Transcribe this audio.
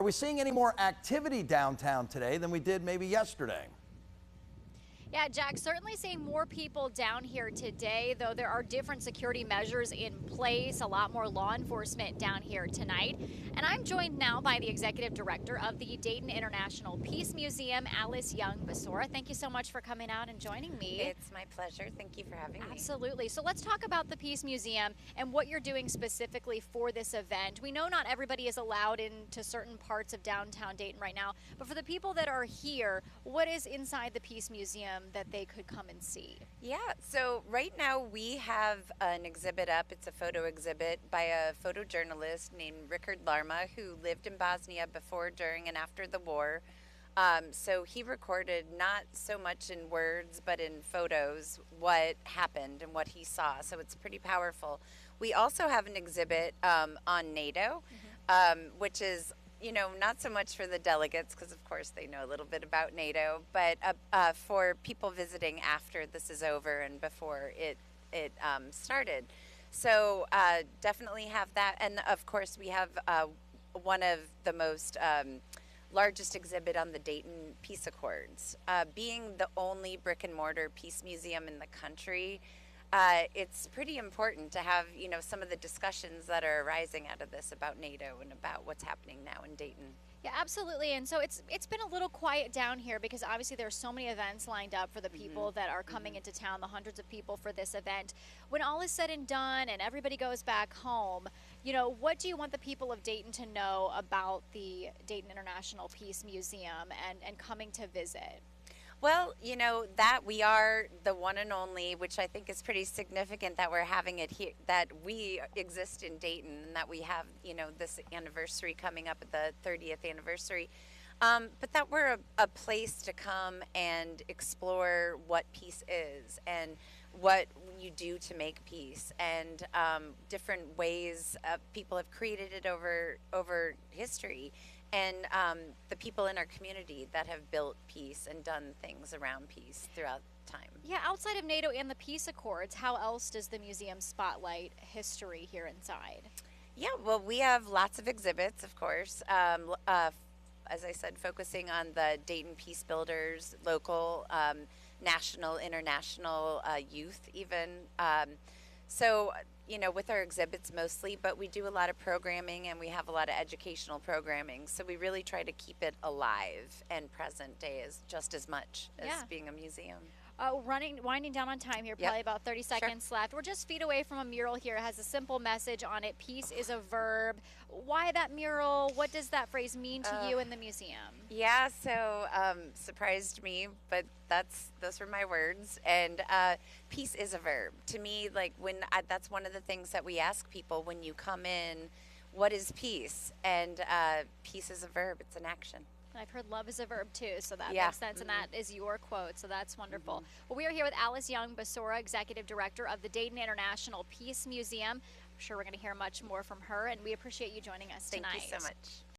Are we seeing any more activity downtown today than we did maybe yesterday? Yeah, Jack, certainly seeing more people down here today, though there are different security measures in place, a lot more law enforcement down here tonight. And I'm joined now by the executive director of the Dayton International Peace Museum, Alice Young-Basora. Thank you so much for coming out and joining me. It's my pleasure. Thank you for having me. Absolutely. So let's talk about the Peace Museum and what you're doing specifically for this event. We know not everybody is allowed into certain parts of downtown Dayton right now, but for the people that are here, what is inside the Peace Museum that they could come and see? Yeah, so right now we have an exhibit up. It's a photo exhibit by a photojournalist named Richard Larma, who lived in Bosnia before, during, and after the war. So he recorded not so much in words, but in photos, what happened and what he saw. So it's pretty powerful. We also have an exhibit on NATO, which is, you know, not so much for the delegates, because of course they know a little bit about NATO, but for people visiting after this is over and before it started. So definitely have that. And of course we have one of the most largest exhibit on the Dayton Peace Accords. Being the only brick and mortar peace museum in the country, it's pretty important to have, you know, some of the discussions that are arising out of this about NATO and about what's happening now in Dayton. Yeah, absolutely. And so it's been a little quiet down here because obviously there are so many events lined up for the people that are coming into town, the hundreds of people for this event. When all is said and done and everybody goes back home, you know, what do you want the people of Dayton to know about the Dayton International Peace Museum and coming to visit? Well, you know, that we are the one and only, which I think is pretty significant that we're having it here, that we exist in Dayton, and that we have, you know, this anniversary coming up at the 30th anniversary. But that we're a place to come and explore what peace is and what you do to make peace, and different ways people have created it over history. And the people in our community that have built peace and done things around peace throughout time. Yeah, outside of NATO and the Peace Accords, how else does the museum spotlight history here inside? Yeah, well, we have lots of exhibits, of course. As I said, focusing on the Dayton Peace Builders, local, national, international youth even. So, you know, with our exhibits mostly, but we do a lot of programming and we have a lot of educational programming. So we really try to keep it alive and present day as just as much as being a museum. Winding down on time here, probably about 30 seconds left. We're just feet away from a mural here. It has a simple message on it. Peace is a verb. Why that mural? What does that phrase mean to you in the museum? Yeah, so surprised me, but those were my words. And peace is a verb. To me, like that's one of the things that we ask people when you come in, what is peace? And peace is a verb. It's an action. I've heard love is a verb too, so that makes sense, and that is your quote, so that's wonderful. Well, we are here with Alice Young-Basora, Executive Director of the Dayton International Peace Museum. I'm sure we're going to hear much more from her, and we appreciate you joining us tonight. Thank you so much.